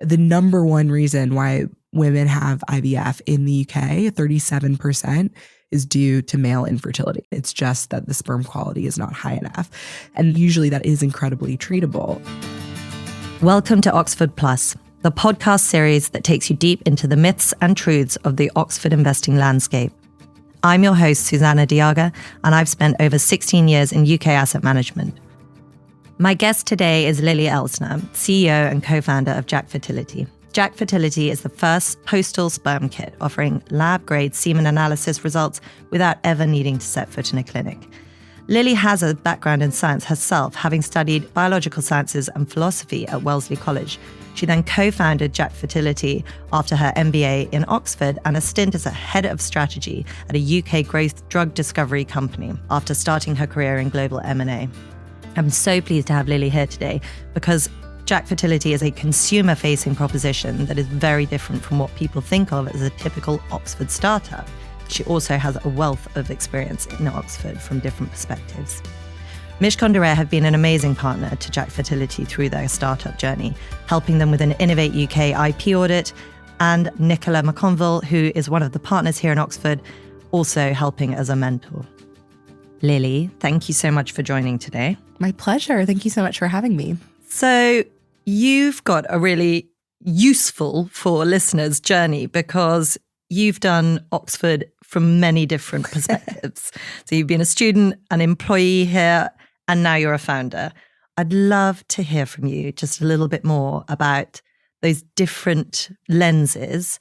The number one reason why women have IVF in the UK, 37%, is due to male infertility. It's just that the sperm quality is not high enough. And usually that is incredibly treatable. Welcome to Oxford Plus, the podcast series that takes you deep into the myths and truths of the Oxford investing landscape. I'm your host, Susanna Diaga, and I've spent over 16 years in UK asset management. My guest today is Lily Elsner, CEO and co-founder of Jack Fertility. Jack Fertility is the first Postal sperm kit offering lab-grade semen analysis results without ever needing to set foot in a clinic. Lily has a background in science herself, having studied biological sciences and philosophy at Wellesley College. She then co-founded Jack Fertility after her MBA in Oxford and a stint as a head of strategy at a UK growth drug discovery company after starting her career in global M&A. I'm so pleased to have Lily here today because Jack Fertility is a consumer-facing proposition that is very different from what people think of as a typical Oxford startup. She also has a wealth of experience in Oxford from different perspectives. Mishcon de Rare have been an amazing partner to Jack Fertility through their startup journey, helping them with an Innovate UK IP audit, and Nicola McConville, who is one of the partners here in Oxford, also helping as a mentor. Lily, thank you so much for joining today. My pleasure. Thank you so much for having me. So you've got a really useful for listeners journey because you've done Oxford from many different perspectives. So you've been a student, an employee here, and now you're a founder. I'd love to hear from you just a little bit more about those different lenses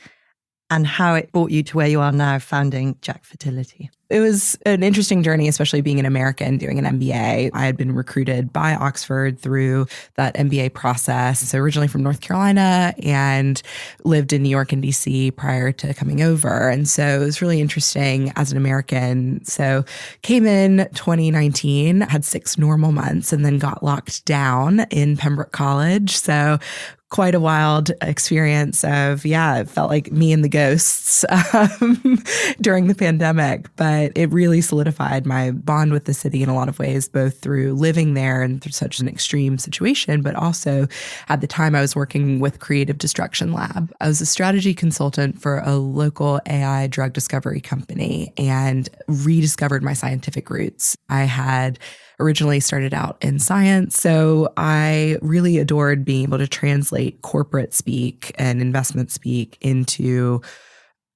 and how it brought you to where you are now founding Jack Fertility. It was an interesting journey, especially being an American doing an MBA. I had been recruited by Oxford through that MBA process. So originally from North Carolina and lived in New York and DC prior to coming over. And so it was really interesting as an American. So came in 2019, had 6 normal months, and then got locked down in Pembroke College. So quite a wild experience of, it felt like me and the ghosts during the pandemic. But it really solidified my bond with the city in a lot of ways, both through living there and through such an extreme situation, but also at the time I was working with Creative Destruction Lab. I was a strategy consultant for a local AI drug discovery company and rediscovered my scientific roots. I had originally started out in science, so I really adored being able to translate corporate speak and investment speak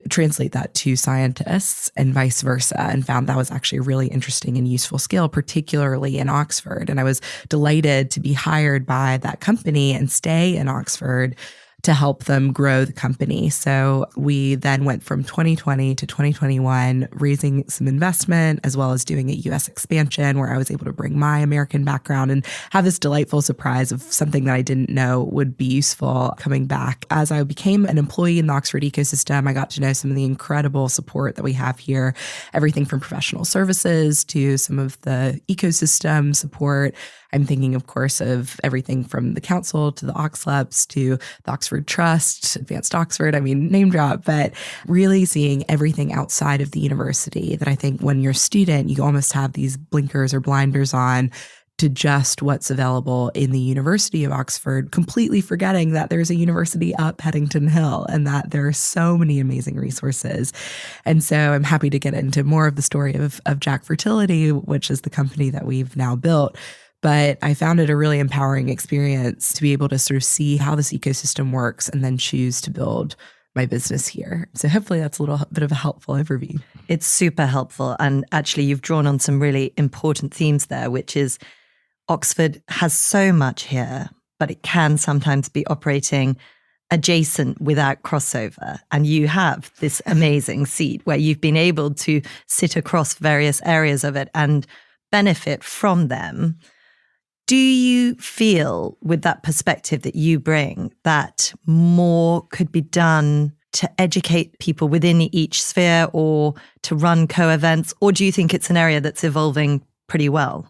translate that to scientists and vice versa, and found that was actually a really interesting and useful skill, particularly in Oxford. And I was delighted to be hired by that company and stay in Oxford to help them grow the company. So we then went from 2020 to 2021, raising some investment, as well as doing a US expansion where I was able to bring my American background and have this delightful surprise of something that I didn't know would be useful coming back. As I became an employee in the Oxford ecosystem, I got to know some of the incredible support that we have here, everything from professional services to some of the ecosystem support. I'm thinking, of course, of everything from the council to the Oxleps to the Oxford Trust, Advanced Oxford, name drop, but really seeing everything outside of the university that I think when you're a student, you almost have these blinkers or blinders on to just what's available in the University of Oxford, completely forgetting that there's a university up Headington Hill and that there are so many amazing resources. And so I'm happy to get into more of the story of Jack Fertility, which is the company that we've now built. But I found it a really empowering experience to be able to sort of see how this ecosystem works and then choose to build my business here. So hopefully that's a little bit of a helpful overview. It's super helpful. And actually, you've drawn on some really important themes there, which is Oxford has so much here, but it can sometimes be operating adjacent without crossover. And you have this amazing seat where you've been able to sit across various areas of it and benefit from them. Do you feel, with that perspective that you bring, that more could be done to educate people within each sphere or to run co-events? Or do you think it's an area that's evolving pretty well?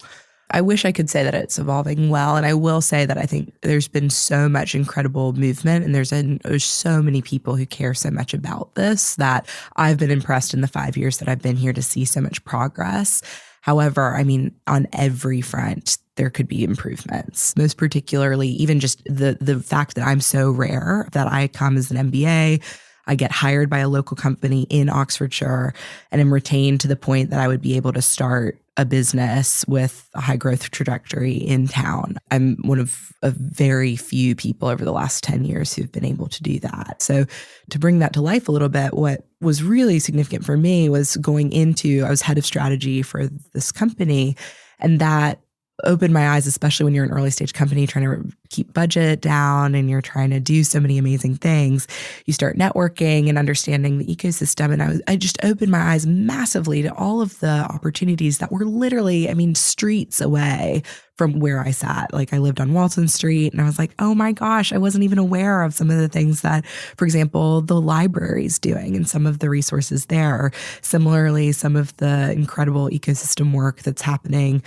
I wish I could say that it's evolving well. And I will say that I think there's been so much incredible movement and there's so many people who care so much about this that I've been impressed in the 5 years that I've been here to see so much progress. However, on every front, there could be improvements. Most particularly, even just the fact that I'm so rare that I come as an MBA, I get hired by a local company in Oxfordshire and am retained to the point that I would be able to start a business with a high growth trajectory in town. I'm one of a very few people over the last 10 years who've been able to do that. So to bring that to life a little bit, what was really significant for me was I was head of strategy for this company, and that opened my eyes, especially when you're an early stage company trying to keep budget down and you're trying to do so many amazing things. You start networking and understanding the ecosystem. And I just opened my eyes massively to all of the opportunities that were literally, streets away from where I sat. Like I lived on Walton Street and I was like, oh my gosh, I wasn't even aware of some of the things that, for example, the library's doing and some of the resources there. Similarly, some of the incredible ecosystem work that's happening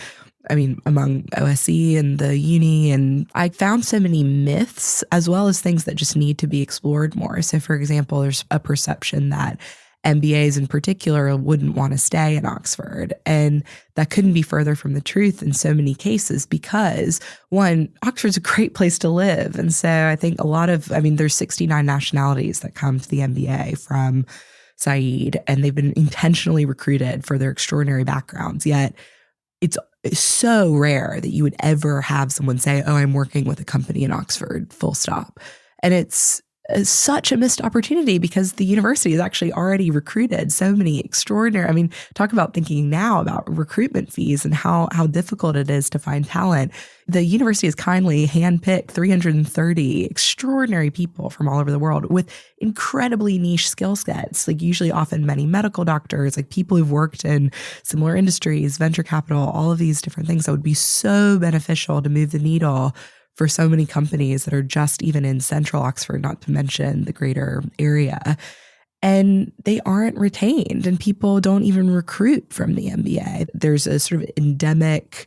among OSE and the uni. And I found so many myths as well as things that just need to be explored more. So for example, there's a perception that MBAs in particular wouldn't want to stay in Oxford. And that couldn't be further from the truth in so many cases because, one, Oxford's a great place to live. And so I think there's 69 nationalities that come to the MBA from Said, and they've been intentionally recruited for their extraordinary backgrounds. Yet it's so rare that you would ever have someone say, oh, I'm working with a company in Oxford, full stop. And it's such a missed opportunity because the university has actually already recruited so many extraordinary, talk about thinking now about recruitment fees and how difficult it is to find talent. The university has kindly handpicked 330 extraordinary people from all over the world with incredibly niche skill sets, like usually often many medical doctors, like people who've worked in similar industries, venture capital, all of these different things that would be so beneficial to move the needle for so many companies that are just even in central Oxford, not to mention the greater area. And they aren't retained and people don't even recruit from the MBA. There's a sort of endemic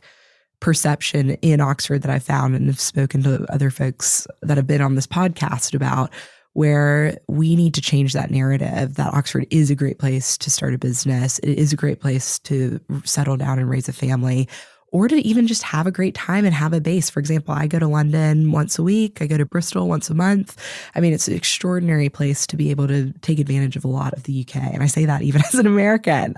perception in Oxford that I found and have spoken to other folks that have been on this podcast about, where we need to change that narrative that Oxford is a great place to start a business. It is a great place to settle down and raise a family, or to even just have a great time and have a base. For example, I go to London once a week. I go to Bristol once a month. It's an extraordinary place to be able to take advantage of a lot of the UK. And I say that even as an American.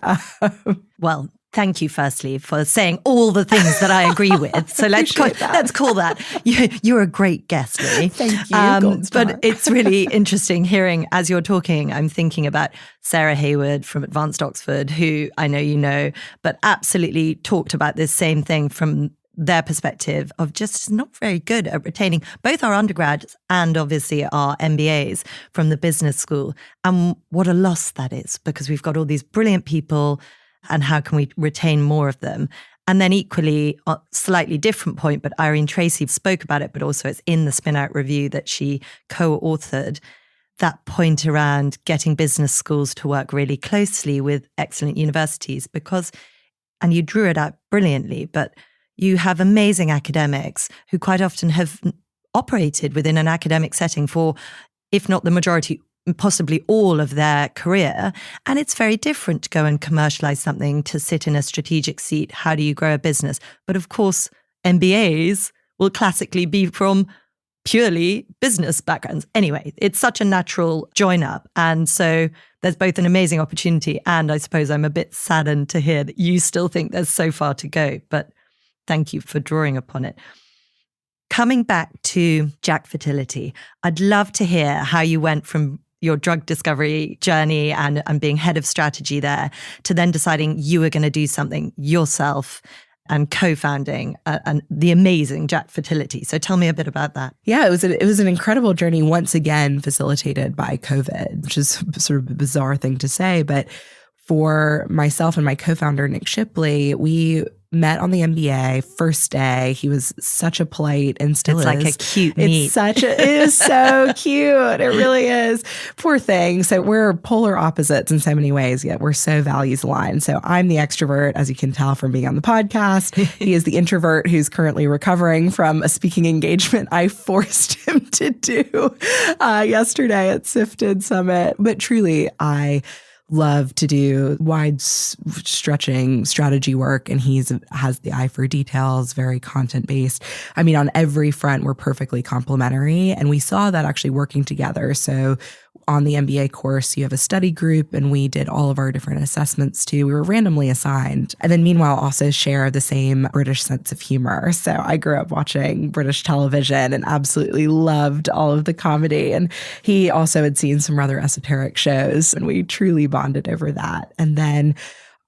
Well, thank you, firstly, for saying all the things that I agree with. So let's call that. You're a great guest, Lily. Thank you. But it's really interesting hearing, as you're talking, I'm thinking about Sarah Hayward from Advanced Oxford, who I know you know, but absolutely talked about this same thing from their perspective of just not very good at retaining both our undergrads and obviously our MBAs from the business school. And what a loss that is, because we've got all these brilliant people, and how can we retain more of them? And then equally, a slightly different point, but Irene Tracy spoke about it, but also it's in the Spin Out review that she co-authored, that point around getting business schools to work really closely with excellent universities because, and you drew it out brilliantly, but you have amazing academics who quite often have operated within an academic setting for, if not the majority, possibly all of their career. And it's very different to go and commercialize something, to sit in a strategic seat. How do you grow a business? But of course, MBAs will classically be from purely business backgrounds. Anyway, it's such a natural join up. And so there's both an amazing opportunity and I suppose I'm a bit saddened to hear that you still think there's so far to go. But thank you for drawing upon it. Coming back to Jack Fertility, I'd love to hear how you went from your drug discovery journey and being head of strategy there to then deciding you were going to do something yourself and co-founding the amazing Jack Fertility. So tell me a bit about that. Yeah, it was an incredible journey, once again facilitated by COVID, which is sort of a bizarre thing to say, but for myself and my co-founder, Nick Shipley, we met on the MBA first day. He was such a polite and still it's is. Like a cute meet. It is so cute. It really is. Poor thing. So we're polar opposites in so many ways, yet we're so values aligned. So I'm the extrovert, as you can tell from being on the podcast. He is the introvert who's currently recovering from a speaking engagement I forced him to do yesterday at Sifted Summit. But truly, I love to do wide stretching strategy work, and has the eye for details, very content based. I mean, on every front, we're perfectly complementary, and we saw that actually working together. So on the MBA course, you have a study group, and we did all of our different assessments too. We were randomly assigned. And then meanwhile, also share the same British sense of humor. So I grew up watching British television and absolutely loved all of the comedy. And he also had seen some rather esoteric shows, and we truly bonded over that. And then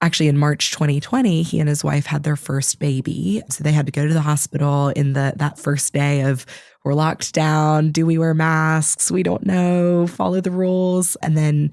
actually in March 2020, he and his wife had their first baby. So they had to go to the hospital in that first day of, we're locked down. Do we wear masks? We don't know. Follow the rules. And then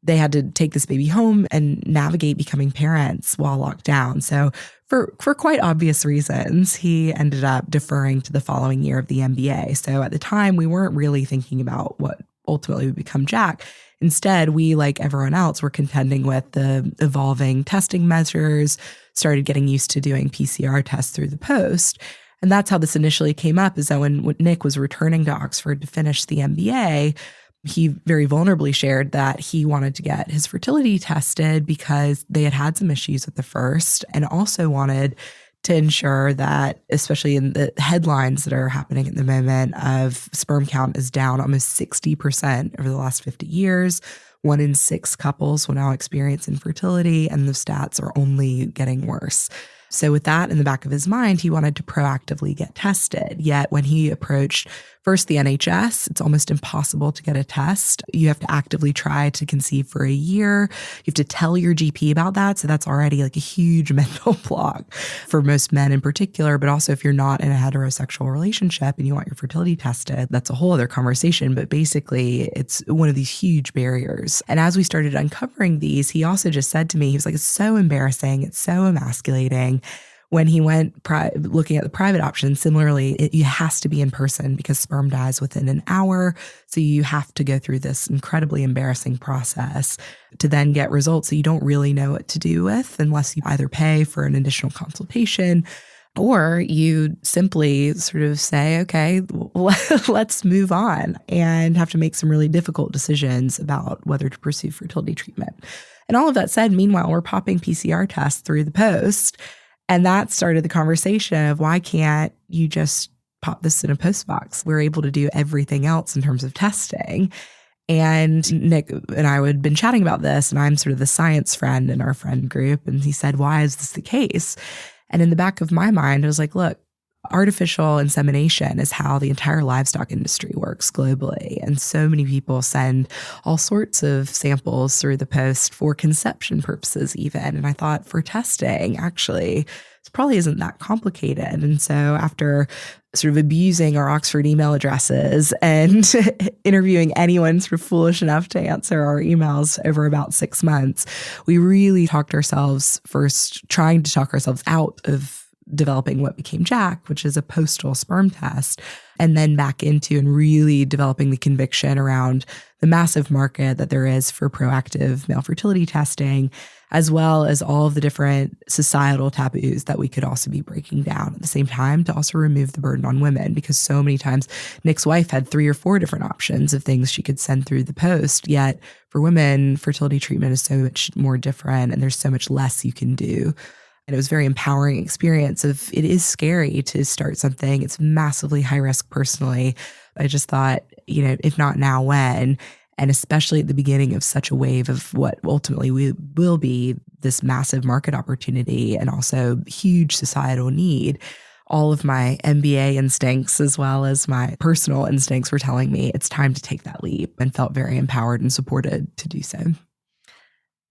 they had to take this baby home and navigate becoming parents while locked down. So for quite obvious reasons, he ended up deferring to the following year of the MBA. So at the time, we weren't really thinking about what ultimately would become Jack. Instead, we, like everyone else, were contending with the evolving testing measures, started getting used to doing PCR tests through the post. And that's how this initially came up, is that when Nick was returning to Oxford to finish the MBA, he very vulnerably shared that he wanted to get his fertility tested because they had some issues with the first, and also wanted to ensure that, especially in the headlines that are happening at the moment of sperm count is down almost 60% over the last 50 years. 1 in 6 couples will now experience infertility, and the stats are only getting worse. So with that in the back of his mind, he wanted to proactively get tested. Yet when he approached first the NHS, it's almost impossible to get a test. You have to actively try to conceive for a year. You have to tell your GP about that. So that's already like a huge mental block for most men in particular, but also if you're not in a heterosexual relationship and you want your fertility tested, that's a whole other conversation. But basically, it's one of these huge barriers. And as we started uncovering these, he also just said to me, he was like, it's so embarrassing. It's so emasculating. When he went looking at the private option, similarly, it has to be in person because sperm dies within an hour. So you have to go through this incredibly embarrassing process to then get results that you don't really know what to do with unless you either pay for an additional consultation or you simply sort of say, okay, let's move on, and have to make some really difficult decisions about whether to pursue fertility treatment. And all of that said, meanwhile, we're popping PCR tests through the post. And that started the conversation of, why can't you just pop this in a post box? We're able to do everything else in terms of testing. And Nick and I had been chatting about this, and I'm sort of the science friend in our friend group. And he said, why is this the case? And in the back of my mind, I was like, look, artificial insemination is how the entire livestock industry works globally. And so many people send all sorts of samples through the post for conception purposes even. And I thought, for testing, actually, it probably isn't that complicated. And so after sort of abusing our Oxford email addresses and interviewing anyone sort of foolish enough to answer our emails over about 6 months, we really trying to talk ourselves out of developing what became Jack, which is a Postal sperm test, and then back into and really developing the conviction around the massive market that there is for proactive male fertility testing, as well as all of the different societal taboos that we could also be breaking down at the same time to also remove the burden on women. Because so many times Nick's wife had 3 or 4 different options of things she could send through the post. Yet for women, fertility treatment is so much more different, and there's so much less you can do. And it was a very empowering experience of, it is scary to start something. It's massively high risk personally. I just thought, if not now, when? And especially at the beginning of such a wave of what ultimately will be this massive market opportunity and also huge societal need. All of my MBA instincts as well as my personal instincts were telling me it's time to take that leap, and felt very empowered and supported to do so.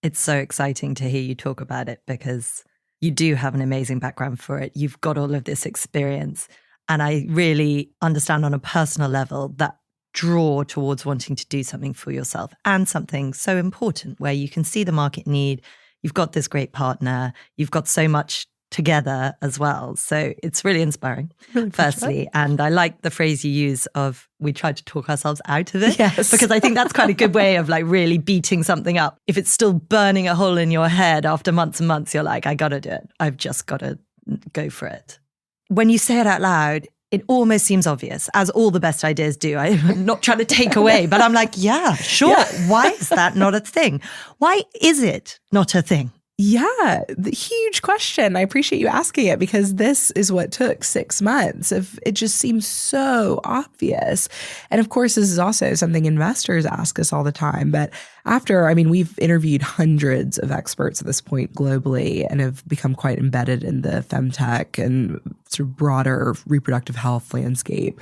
It's so exciting to hear you talk about it, because you do have an amazing background for it. You've got all of this experience. And I really understand on a personal level that draw towards wanting to do something for yourself, and something so important where you can see the market need. You've got this great partner. You've got so much together as well. So it's really inspiring, really firstly. And I like the phrase you use of, we tried to talk ourselves out of it. Yes. Because I think that's quite a good way of like really beating something up. If it's still burning a hole in your head after months and months, you're like, I got to do it. I've just got to go for it. When you say it out loud, It almost seems obvious, as all the best ideas do. I'm not trying to take away, but I'm like, yeah, sure. Yeah. Why is that not a thing? Why is it not a thing? Yeah, the huge question. I appreciate you asking it because this is what took 6 months. It just seems so obvious. And of course, this is also something investors ask us all the time. But we've interviewed hundreds of experts at this point globally and have become quite embedded in the femtech and sort of broader reproductive health landscape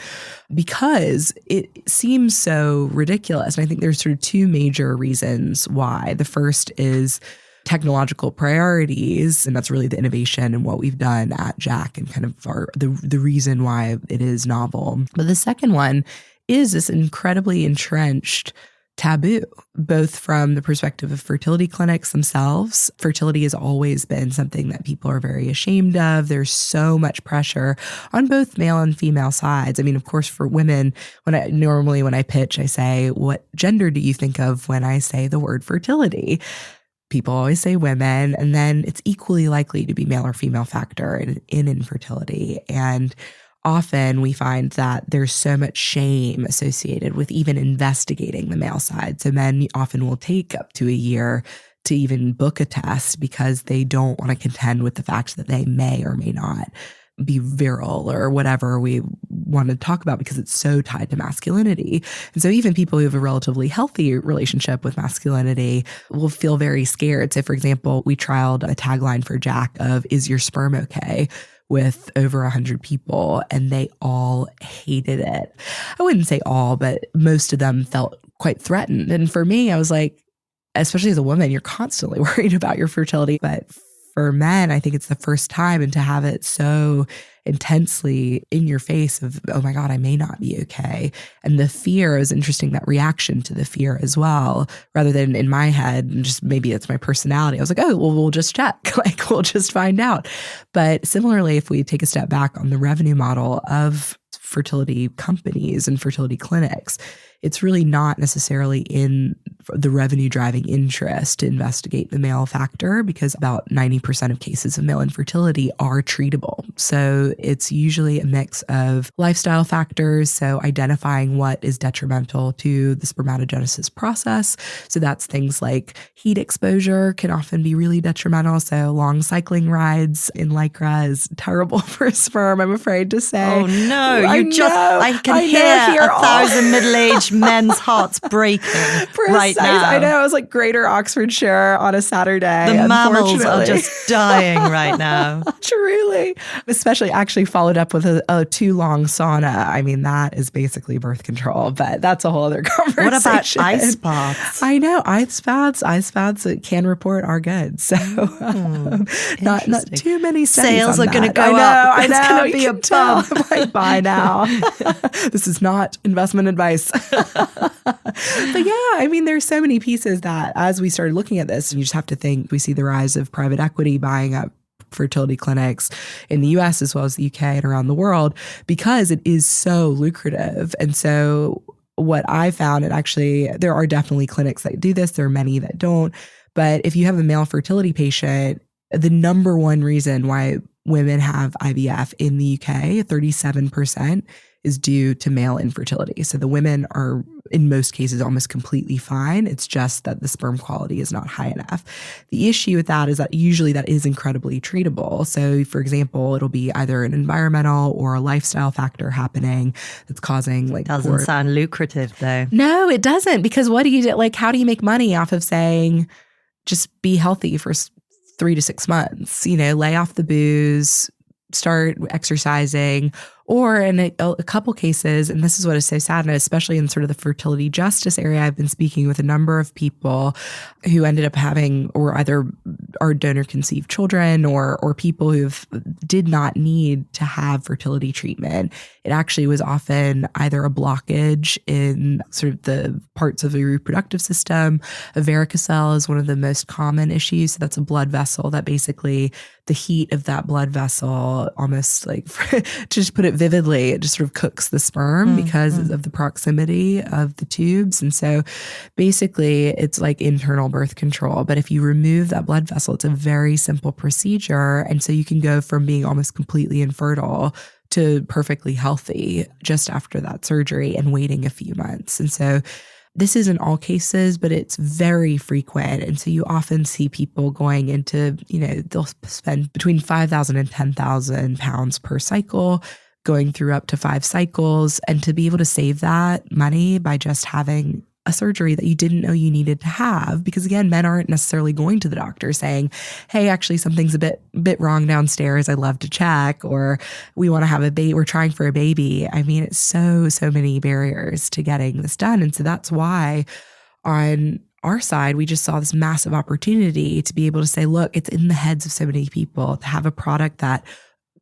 because it seems so ridiculous. And I think there's sort of two major reasons why. The first is technological priorities, and that's really the innovation and what we've done at Jack and kind of the reason why it is novel. But the second one is this incredibly entrenched taboo, both from the perspective of fertility clinics themselves. Fertility has always been something that people are very ashamed of. There's so much pressure on both male and female sides. I mean, of course, for women, when I pitch, I say, what gender do you think of when I say the word fertility? People always say women, and then it's equally likely to be male or female factor in infertility. And often we find that there's so much shame associated with even investigating the male side. So men often will take up to a year to even book a test because they don't want to contend with the fact that they may or may not be virile or whatever we want to talk about because it's so tied to masculinity. And so even people who have a relatively healthy relationship with masculinity will feel very scared. So for example, we trialed a tagline for Jack of, "Is your sperm okay?" with over 100 people, and they all hated it. I wouldn't say all, but most of them felt quite threatened. And for me, I was like, especially as a woman, you're constantly worried about your fertility. But for men, I think it's the first time, and to have it so intensely in your face of, oh my God, I may not be okay. And the fear is interesting, that reaction to the fear as well, rather than in my head, and just maybe it's my personality. I was like, oh, well, we'll just check, like we'll just find out. But similarly, if we take a step back on the revenue model of fertility companies and fertility clinics, it's really not necessarily in the revenue driving interest to investigate the male factor, because about 90% of cases of male infertility are treatable. So it's usually a mix of lifestyle factors. So identifying what is detrimental to the spermatogenesis process. So that's things like heat exposure can often be really detrimental. So long cycling rides in Lycra is terrible for sperm, I'm afraid to say. Oh no, I can hear 1,000 middle-aged men's hearts breaking right now. I know. I was like Greater Oxfordshire on a Saturday. The mammals are just dying right now. Truly. Especially actually followed up with a too long sauna. I mean, that is basically birth control, but that's a whole other conversation. What about ice baths? I know. Ice baths can report are good. So not too many sales are going to go up. I know. It's going to be a bump. I'm like, bye now. This is not investment advice. But yeah, I mean, there's so many pieces that as we started looking at this, you just have to think, we see the rise of private equity buying up fertility clinics in the US as well as the UK and around the world, because it is so lucrative. And so what I found, and actually there are definitely clinics that do this, there are many that don't, but if you have a male fertility patient, the number one reason why women have IVF in the UK, 37%, is due to male infertility. So the women are, in most cases, almost completely fine. It's just that the sperm quality is not high enough. The issue with that is that usually that is incredibly treatable. So for example, it'll be either an environmental or a lifestyle factor happening that's causing like... Doesn't sound lucrative though. No, it doesn't. Because what do you do? Like, how do you make money off of saying, just be healthy for 3 to 6 months, lay off the booze, start exercising, or in a couple cases, and this is what is so sad, and especially in sort of the fertility justice area, I've been speaking with a number of people who ended up having, or either are donor conceived children, or people who did not need to have fertility treatment. It actually was often either a blockage in sort of the parts of the reproductive system. A varicocele is one of the most common issues. So that's a blood vessel that basically the heat of that blood vessel, almost like, to just put it vividly, it just sort of cooks the sperm because of the proximity of the tubes. And so basically it's like internal birth control. But if you remove that blood vessel, it's a very simple procedure. And so you can go from being almost completely infertile to perfectly healthy just after that surgery and waiting a few months. And so this isn't all cases, but it's very frequent. And so you often see people going into, they'll spend between 5,000 and 10,000 pounds per cycle, going through up to 5 cycles. And to be able to save that money by just having a surgery that you didn't know you needed to have, because again, men aren't necessarily going to the doctor saying, hey, actually something's a bit wrong downstairs, I'd love to check, or we want to have a baby, we're trying for a baby. I mean, it's so many barriers to getting this done. And so that's why on our side, we just saw this massive opportunity to be able to say, look, it's in the heads of so many people, to have a product that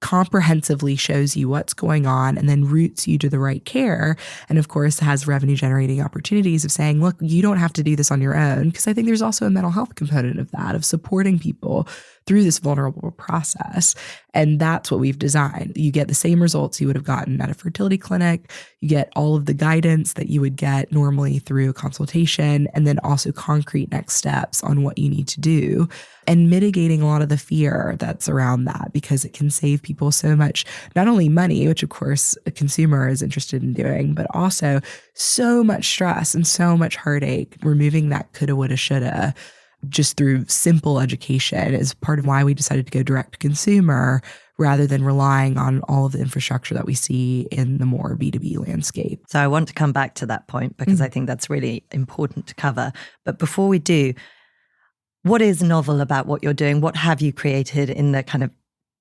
comprehensively shows you what's going on and then routes you to the right care. And of course, has revenue generating opportunities of saying, look, you don't have to do this on your own. Because I think there's also a mental health component of that, of supporting people through this vulnerable process. And that's what we've designed. You get the same results you would have gotten at a fertility clinic. You get all of the guidance that you would get normally through a consultation, and then also concrete next steps on what you need to do, and mitigating a lot of the fear that's around that, because it can save people so much, not only money, which of course a consumer is interested in doing, but also so much stress and so much heartache, removing that coulda, woulda, shoulda, just through simple education is part of why we decided to go direct to consumer rather than relying on all of the infrastructure that we see in the more B2B landscape. So I want to come back to that point because I think that's really important to cover. But before we do, what is novel about what you're doing? What have you created in the kind of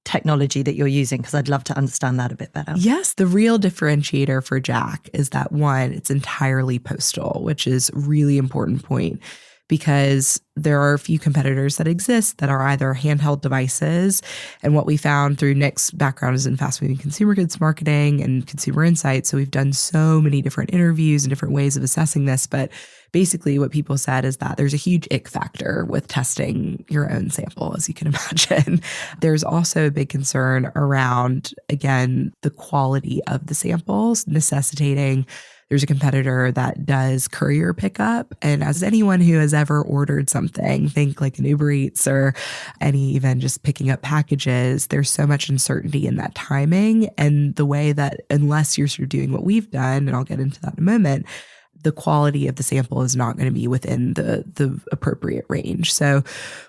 technology that you're using? Because I'd love to understand that a bit better. Yes, the real differentiator for Jack is that, one, it's entirely Postal, which is a really important point, because there are a few competitors that exist that are either handheld devices. And what we found through Nick's background is in fast-moving consumer goods marketing and consumer insights. So we've done so many different interviews and different ways of assessing this. But basically what people said is that there's a huge ick factor with testing your own sample, as you can imagine. There's also a big concern around, again, the quality of the samples, necessitating. There's a competitor that does courier pickup. And as anyone who has ever ordered something, think like an Uber Eats or any even just picking up packages, there's so much uncertainty in that timing. And the way that, unless you're sort of doing what we've done, and I'll get into that in a moment, the quality of the sample is not going to be within the appropriate range. So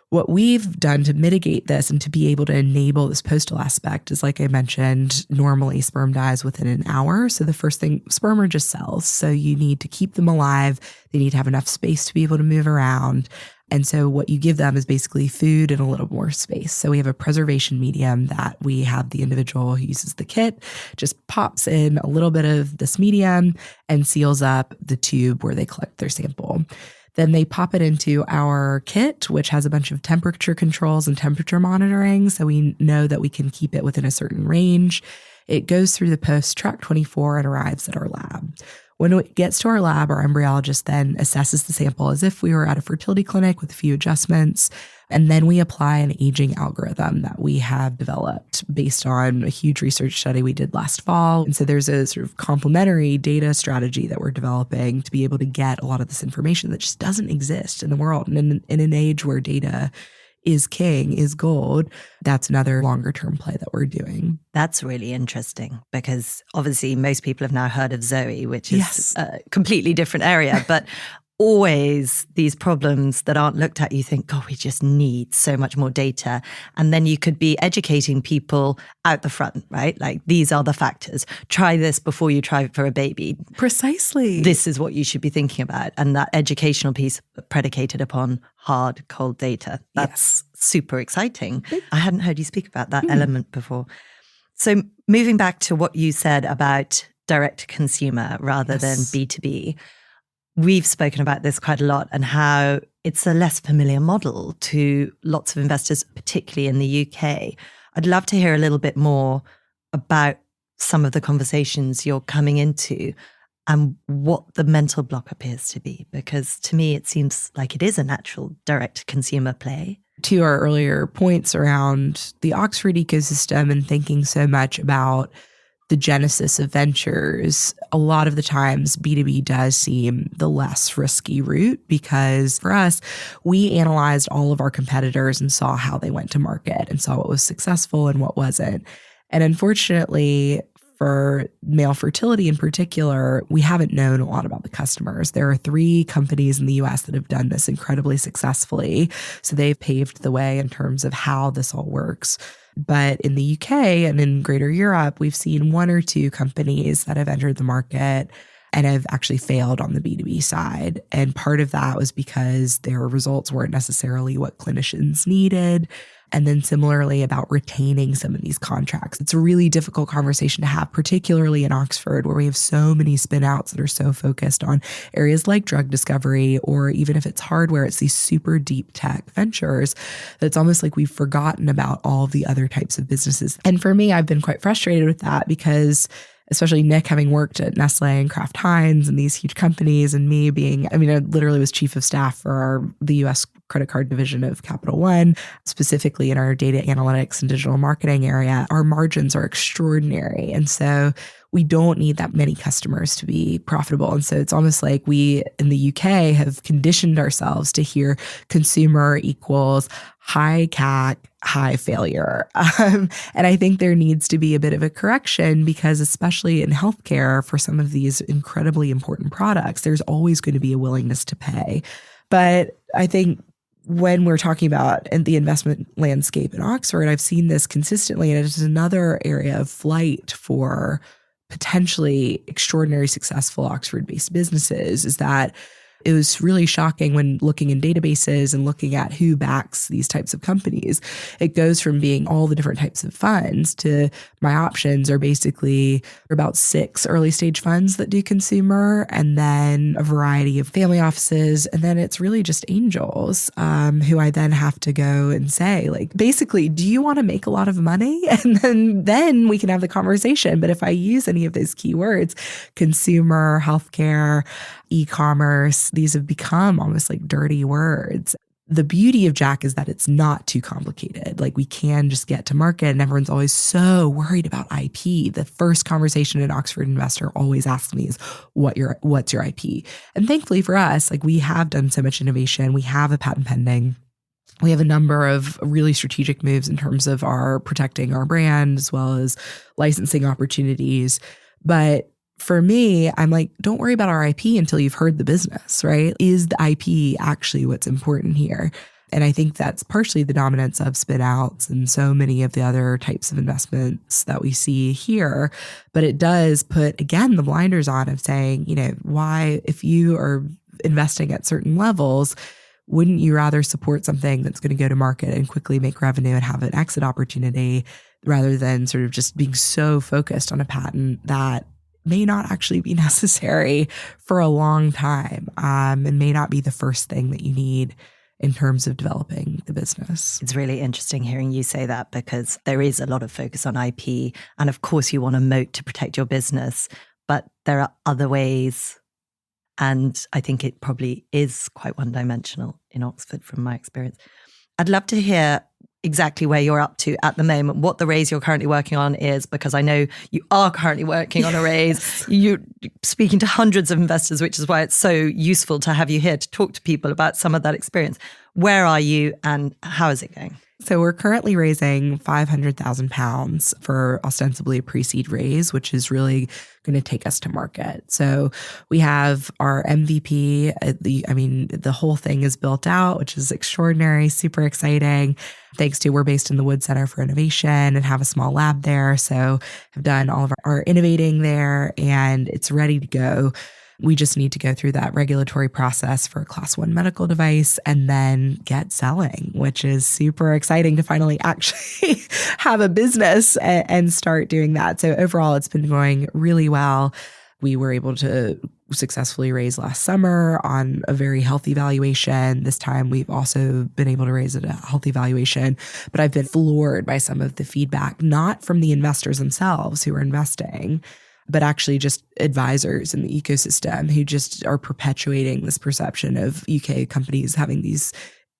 what we've done to mitigate this and to be able to enable this Postal aspect is, like I mentioned, normally sperm dies within an hour. So the first thing, sperm are just cells. So you need to keep them alive. They need to have enough space to be able to move around. And so what you give them is basically food and a little more space. So we have a preservation medium that we have the individual who uses the kit just pops in a little bit of this medium and seals up the tube where they collect their sample. Then they pop it into our kit, which has a bunch of temperature controls and temperature monitoring. So we know that we can keep it within a certain range. It goes through the post track 24 and arrives at our lab. When it gets to our lab, our embryologist then assesses the sample as if we were at a fertility clinic with a few adjustments. And then we apply an aging algorithm that we have developed based on a huge research study we did last fall. And so there's a sort of complementary data strategy that we're developing to be able to get a lot of this information that just doesn't exist in the world. And in an age where data is king, is gold, that's another longer term play that we're doing. That's really interesting because obviously most people have now heard of Zoe, which is a completely different area, but always these problems that aren't looked at, you think, God, we just need so much more data. And then you could be educating people out the front, right? Like, these are the factors. Try this before you try for a baby. Precisely. This is what you should be thinking about. And that educational piece predicated upon hard, cold data. That's super exciting. I hadn't heard you speak about that element before. So moving back to what you said about direct to consumer rather than B2B, we've spoken about this quite a lot and how it's a less familiar model to lots of investors, particularly in the UK. I'd love to hear a little bit more about some of the conversations you're coming into and what the mental block appears to be, because to me, it seems like it is a natural direct consumer play. To our earlier points around the Oxford ecosystem and thinking so much about the genesis of ventures, a lot of the times B2B does seem the less risky route, because for us, we analyzed all of our competitors and saw how they went to market and saw what was successful and what wasn't. And unfortunately, for male fertility in particular, we haven't known a lot about the customers. There are 3 companies in the US that have done this incredibly successfully. So they've paved the way in terms of how this all works. But in the UK and in greater Europe, we've seen 1 or 2 companies that have entered the market and have actually failed on the B2B side. And part of that was because their results weren't necessarily what clinicians needed. And then similarly about retaining some of these contracts. It's a really difficult conversation to have, particularly in Oxford, where we have so many spin-outs that are so focused on areas like drug discovery, or even if it's hardware, it's these super deep tech ventures that's almost like we've forgotten about all of the other types of businesses. And for me, I've been quite frustrated with that because especially Nick having worked at Nestle and Kraft Heinz and these huge companies, and me being, I literally was chief of staff for the US credit card division of Capital One, specifically in our data analytics and digital marketing area. Our margins are extraordinary. And so we don't need that many customers to be profitable. And so it's almost like we in the UK have conditioned ourselves to hear consumer equals high CAC, high failure. And I think there needs to be a bit of a correction because especially in healthcare, for some of these incredibly important products, there's always going to be a willingness to pay. But I think when we're talking about the investment landscape in Oxford, I've seen this consistently, and it's another area of flight for potentially extraordinary successful Oxford-based businesses, is that it was really shocking when looking in databases and looking at who backs these types of companies. It goes from being all the different types of funds to my options are basically about 6 early stage funds that do consumer, and then a variety of family offices. And then it's really just angels who I then have to go and say, like, basically, do you want to make a lot of money? And then we can have the conversation. But if I use any of those keywords, consumer, healthcare, e-commerce, these have become almost like dirty words. The beauty of Jack is that it's not too complicated. Like we can just get to market, and everyone's always so worried about IP. The first conversation an Oxford investor always asks me is, what's your IP? And thankfully for us, like we have done so much innovation. We have a patent pending. We have a number of really strategic moves in terms of our protecting our brand as well as licensing opportunities. But for me, I'm like, don't worry about our IP until you've heard the business, right? Is the IP actually what's important here? And I think that's partially the dominance of spin outs and so many of the other types of investments that we see here. But it does put, again, the blinders on of saying, why, if you are investing at certain levels, wouldn't you rather support something that's going to go to market and quickly make revenue and have an exit opportunity rather than sort of just being so focused on a patent that may not actually be necessary for a long time and may not be the first thing that you need in terms of developing the business. It's really interesting hearing you say that because there is a lot of focus on IP. And of course, you want a moat to protect your business, but there are other ways. And I think it probably is quite one-dimensional in Oxford from my experience. I'd love to hear exactly where you're up to at the moment, what the raise you're currently working on is, because I know you are currently working on a raise. You're speaking to hundreds of investors, which is why it's so useful to have you here to talk to people about some of that experience. Where are you and how is it going? So we're currently raising £500,000 for ostensibly a pre-seed raise, which is really going to take us to market. So we have our MVP. The whole thing is built out, which is extraordinary, super exciting. Thanks to we're based in the Wood Center for Innovation and have a small lab there. So I've done all of our innovating there and it's ready to go. We just need to go through that regulatory process for a Class 1 medical device and then get selling, which is super exciting to finally actually have a business and start doing that. So overall, it's been going really well. We were able to successfully raise last summer on a very healthy valuation. This time, we've also been able to raise at a healthy valuation. But I've been floored by some of the feedback, not from the investors themselves who are investing, but actually just advisors in the ecosystem who just are perpetuating this perception of UK companies having these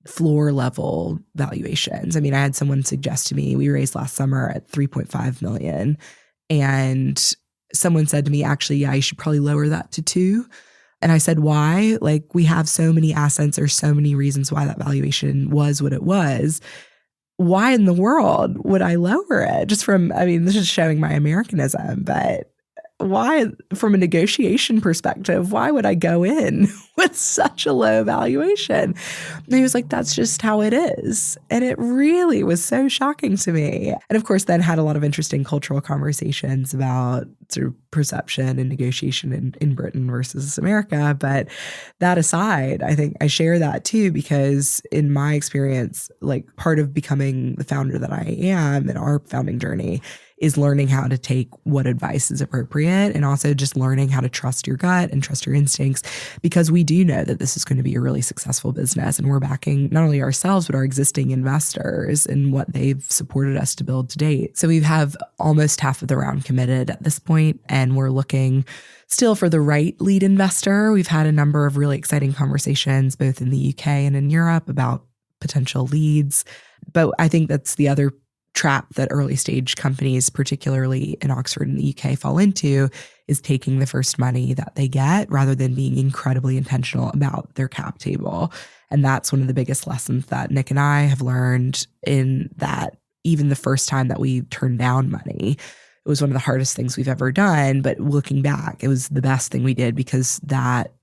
floor level valuations. I mean, I had someone suggest to me, we raised last summer at 3.5 million. And someone said to me, actually, yeah, you should probably lower that to 2. And I said, why? Like, we have so many assets or so many reasons why that valuation was what it was. why in the world would I lower it? Just from, I mean, this is showing my Americanism, but why, from a negotiation perspective, why would I go in with such a low valuation? And he was like, that's just how it is. And it really was so shocking to me. And of course, then had a lot of interesting cultural conversations about sort of perception and negotiation in Britain versus America. But that aside, I think I share that too, because in my experience, like part of becoming the founder that I am in our founding journey is learning how to take what advice is appropriate, and also just learning how to trust your gut and trust your instincts, because we do know that this is going to be a really successful business, and we're backing not only ourselves, but our existing investors and what they've supported us to build to date. So we have almost half of the round committed at this point, and we're looking still for the right lead investor. We've had a number of really exciting conversations, both in the UK and in Europe, about potential leads. But I think that's the other trap that early stage companies, particularly in Oxford and the UK, fall into, is taking the first money that they get rather than being incredibly intentional about their cap table. And that's one of the biggest lessons that Nick and I have learned, in that even the first time that we turned down money, it was one of the hardest things we've ever done. But looking back, it was the best thing we did, because that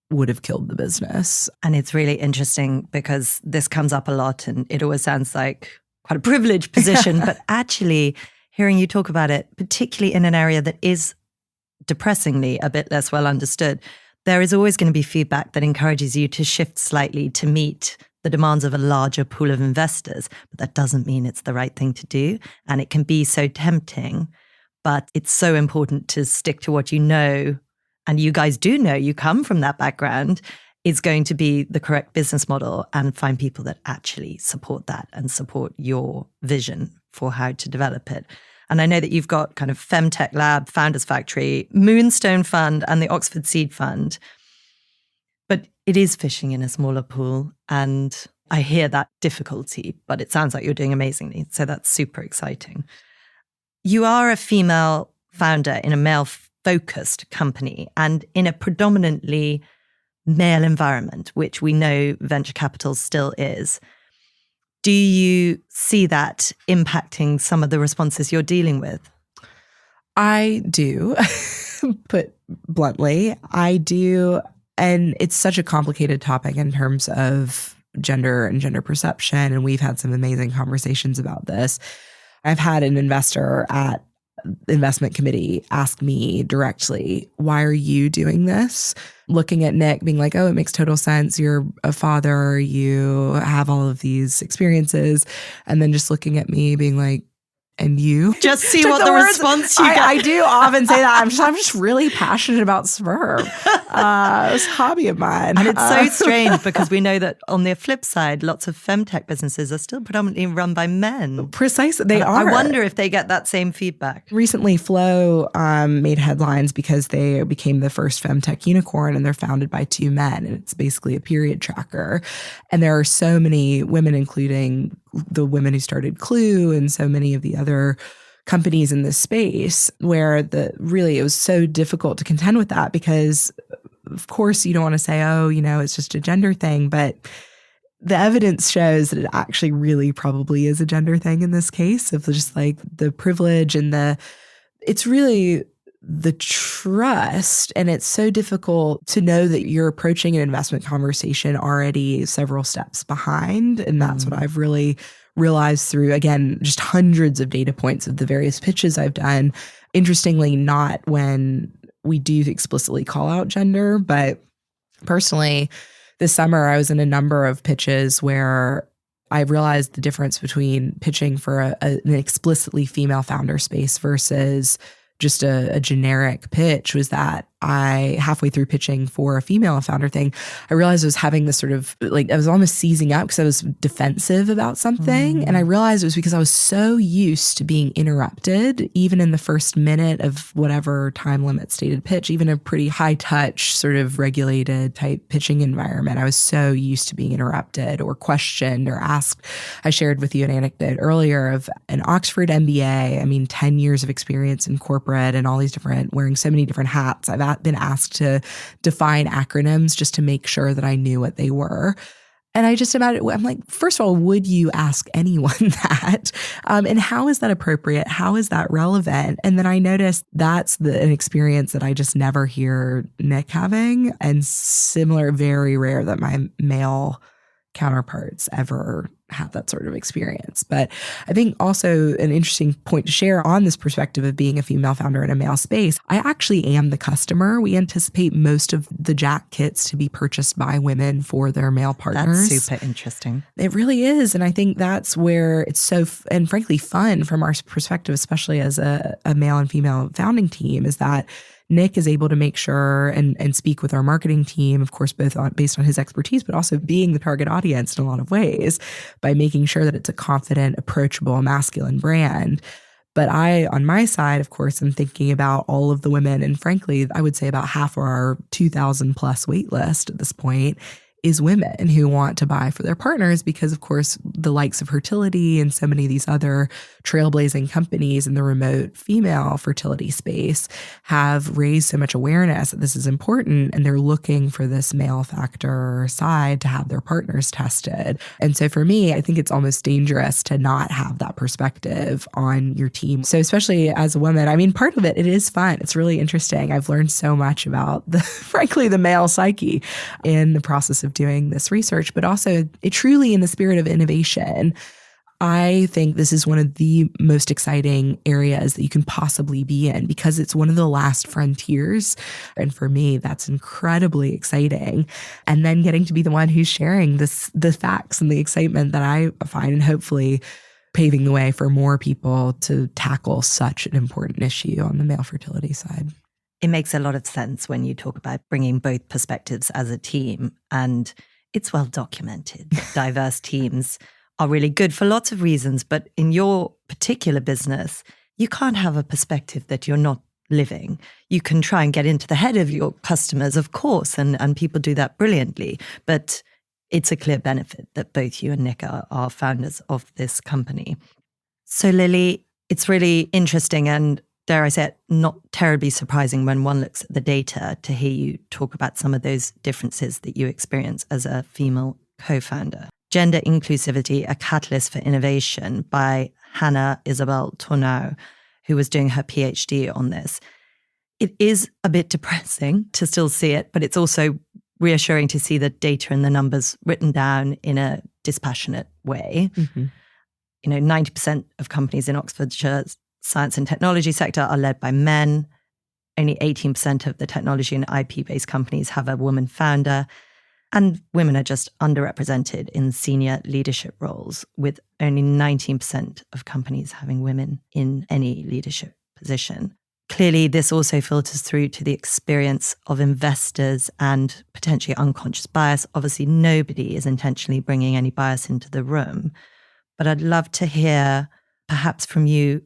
would have killed the business. And it's really interesting because this comes up a lot, and it always sounds like quite a privileged position, but actually hearing you talk about it, particularly in an area that is depressingly a bit less well understood, there is always going to be feedback that encourages you to shift slightly to meet the demands of a larger pool of investors. But that doesn't mean it's the right thing to do. And it can be so tempting, but it's so important to stick to what you know. And you guys do know, you come from that background, is going to be the correct business model, and find people that actually support that and support your vision for how to develop it. And I know that you've got kind of Femtech Lab, Founders Factory, Moonstone Fund, and the Oxford Seed Fund. But it is fishing in a smaller pool. And I hear that difficulty, but it sounds like you're doing amazingly. So that's super exciting. You are a female founder in a male-focused company and in a predominantly male environment, which we know venture capital still is. Do you see that impacting some of the responses you're dealing with? I do, put bluntly, I do. And it's such a complicated topic in terms of gender and gender perception. And we've had some amazing conversations about this. I've had an investor at investment committee ask me directly, why are you doing this? Looking at Nick, being like, oh, it makes total sense. You're a father. You have all of these experiences. And then just looking at me being like, and you? Just see what the response you get. I do often say that. I'm just really passionate about sperm. It's a hobby of mine. And it's so strange because we know that on the flip side, lots of femtech businesses are still predominantly run by men. Precisely. They are. I wonder if they get that same feedback. Recently, Flow made headlines because they became the first femtech unicorn, and they're founded by two men. And it's basically a period tracker. And there are so many women, including the women who started Clue and so many of the other companies in this space, where it was so difficult to contend with that, because of course you don't want to say, oh, it's just a gender thing, but the evidence shows that it actually really probably is a gender thing in this case, of just like the privilege and it's really the trust. And it's so difficult to know that you're approaching an investment conversation already several steps behind. And that's what I've really realized through, again, just hundreds of data points of the various pitches I've done. Interestingly, not when we do explicitly call out gender, but personally, this summer I was in a number of pitches where I realized the difference between pitching for an explicitly female founder space versus just a generic pitch, was that I, halfway through pitching for a female founder thing, I realized I was having this sort of like, I was almost seizing up because I was defensive about something. And I realized it was because I was so used to being interrupted, even in the first minute of whatever time limit stated pitch, even a pretty high touch sort of regulated type pitching environment. I was so used to being interrupted or questioned or asked. I shared with you an anecdote earlier of an Oxford MBA. I mean, 10 years of experience in corporate and all these different, wearing so many different hats. I've been asked to define acronyms just to make sure that I knew what they were. And I just imagine, I'm like, first of all, would you ask anyone that? And how is that appropriate? How is that relevant? And then I noticed that's an experience that I just never hear Nick having, and similar, very rare that my male counterparts ever have that sort of experience. But I think also an interesting point to share on this perspective of being a female founder in a male space, I actually am the customer. We anticipate most of the Jack kits to be purchased by women for their male partners. That's super interesting. It really is. And I think that's where it's so, and frankly, fun from our perspective, especially as a male and female founding team, is that Nick is able to make sure and speak with our marketing team, of course, both based on his expertise, but also being the target audience in a lot of ways by making sure that it's a confident, approachable, masculine brand. But I, on my side, of course, am thinking about all of the women. And frankly, I would say about half of our 2,000 plus wait list at this point is women who want to buy for their partners because, of course, the likes of Fertility and so many of these other trailblazing companies in the remote female fertility space have raised so much awareness that this is important, and they're looking for this male factor side to have their partners tested. And so for me, I think it's almost dangerous to not have that perspective on your team. So especially as a woman, I mean, part of it is fun. It's really interesting. I've learned so much about frankly, the male psyche in the process of doing this research, but also it truly in the spirit of innovation. I think this is one of the most exciting areas that you can possibly be in because it's one of the last frontiers. And for me, that's incredibly exciting. And then getting to be the one who's sharing the facts and the excitement that I find, and hopefully paving the way for more people to tackle such an important issue on the male fertility side. It makes a lot of sense when you talk about bringing both perspectives as a team, and it's well documented. Diverse teams are really good for lots of reasons, but in your particular business, you can't have a perspective that you're not living. You can try and get into the head of your customers, of course, and people do that brilliantly, but it's a clear benefit that both you and Nick are founders of this company. So Lily, it's really interesting and, dare I say it, not terribly surprising when one looks at the data to hear you talk about some of those differences that you experience as a female co-founder. Gender Inclusivity, a Catalyst for Innovation by Hannah Isabel Tornau, who was doing her PhD on this. It is a bit depressing to still see it, but it's also reassuring to see the data and the numbers written down in a dispassionate way. Mm-hmm. 90% of companies in Oxfordshire's science and technology sector are led by men. Only 18% of the technology and IP-based companies have a woman founder. And women are just underrepresented in senior leadership roles, with only 19% of companies having women in any leadership position. Clearly, this also filters through to the experience of investors and potentially unconscious bias. Obviously, nobody is intentionally bringing any bias into the room. But I'd love to hear, perhaps from you,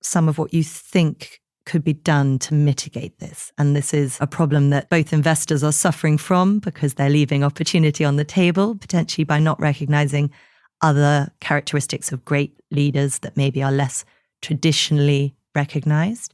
some of what you think could be done to mitigate this. And this is a problem that both investors are suffering from because they're leaving opportunity on the table, potentially by not recognizing other characteristics of great leaders that maybe are less traditionally recognized,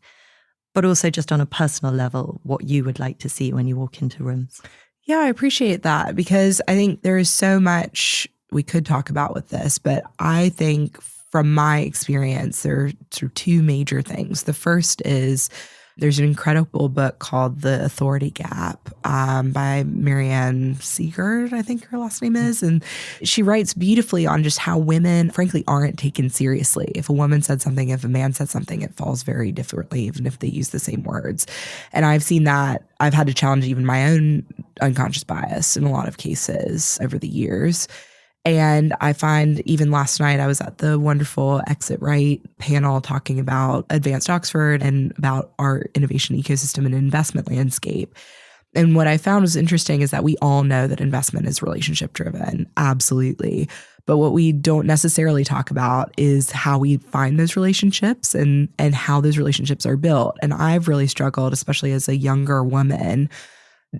but also just on a personal level, what you would like to see when you walk into rooms. Yeah, I appreciate that because I think there is so much we could talk about with this, but I think from my experience, there are sort of two major things. The first is there's an incredible book called The Authority Gap by Marianne Siegert, I think her last name is. And she writes beautifully on just how women, frankly, aren't taken seriously. If a woman said something, if a man said something, it falls very differently, even if they use the same words. And I've seen that. I've had to challenge even my own unconscious bias in a lot of cases over the years. And I find even last night, I was at the wonderful Exit Right panel talking about Advanced Oxford and about our innovation ecosystem and investment landscape. And what I found was interesting is that we all know that investment is relationship driven, absolutely. But what we don't necessarily talk about is how we find those relationships and how those relationships are built. And I've really struggled, especially as a younger woman,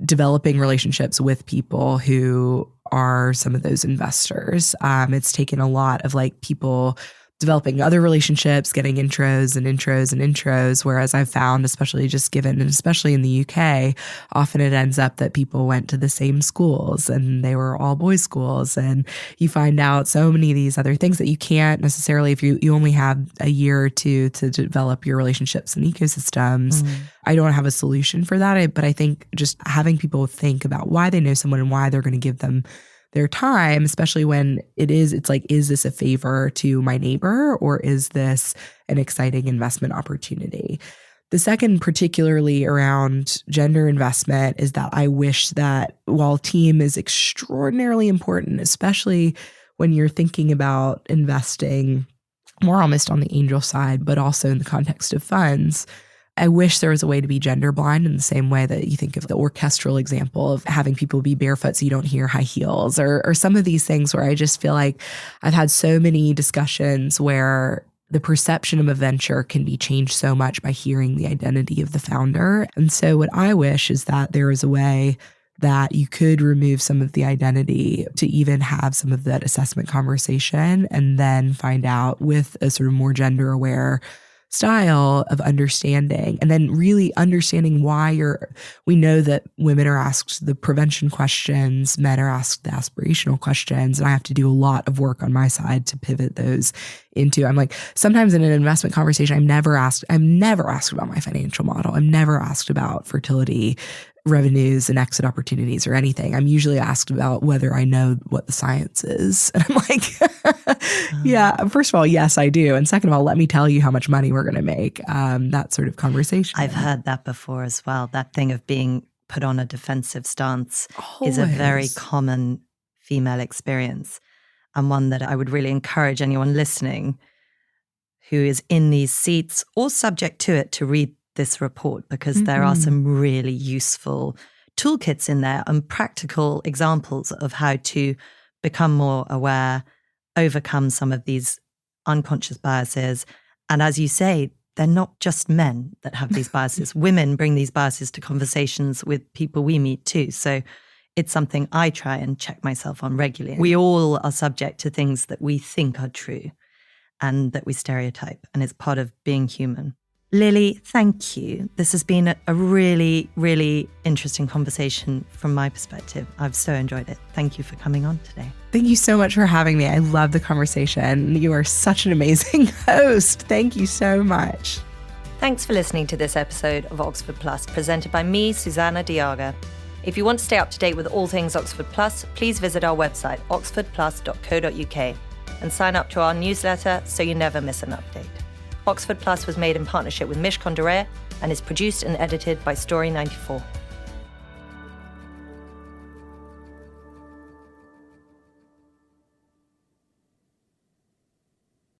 developing relationships with people who are some of those investors. It's taken a lot of people developing other relationships, getting intros and intros and intros. Whereas I've found, especially in the UK, often it ends up that people went to the same schools and they were all boys' schools. And you find out so many of these other things that you can't necessarily, if you only have a year or two to develop your relationships and ecosystems. I don't have a solution for that. But I think just having people think about why they know someone and why they're going to give them their time, especially when it's like, is this a favor to my neighbor or is this an exciting investment opportunity? The second, particularly around gender investment, is that I wish that while team is extraordinarily important, especially when you're thinking about investing more almost on the angel side, but also in the context of funds, I wish there was a way to be gender blind in the same way that you think of the orchestral example of having people be barefoot so you don't hear high heels or some of these things where I just feel like I've had so many discussions where the perception of a venture can be changed so much by hearing the identity of the founder. And so what I wish is that there is a way that you could remove some of the identity to even have some of that assessment conversation and then find out with a sort of more gender aware style of understanding, and then really understanding why we know that women are asked the prevention questions, men are asked the aspirational questions, and I have to do a lot of work on my side to pivot those into. I'm like, sometimes in an investment conversation, I'm never asked about my financial model. I'm never asked about fertility revenues and exit opportunities or anything. I'm usually asked about whether I know what the science is. And I'm like, yeah, first of all, yes, I do. And second of all, let me tell you how much money we're going to make. That sort of conversation. I've heard that before as well. That thing of being put on a defensive stance is a very common female experience, and one that I would really encourage anyone listening who is in these seats or subject to it to read this report, because there are some really useful toolkits in there and practical examples of how to become more aware, overcome some of these unconscious biases. And as you say, they're not just men that have these biases. Women bring these biases to conversations with people we meet too. So it's something I try and check myself on regularly. We all are subject to things that we think are true and that we stereotype, and it's part of being human. Lily, thank you. This has been a really, really interesting conversation from my perspective. I've so enjoyed it. Thank you for coming on today. Thank you so much for having me. I love the conversation. You are such an amazing host. Thank you so much. Thanks for listening to this episode of Oxford Plus, presented by me, Susanna Diaga. If you want to stay up to date with all things Oxford Plus, please visit our website, oxfordplus.co.uk, and sign up to our newsletter so you never miss an update. Oxford Plus was made in partnership with Mish Kondareya and is produced and edited by Story 94.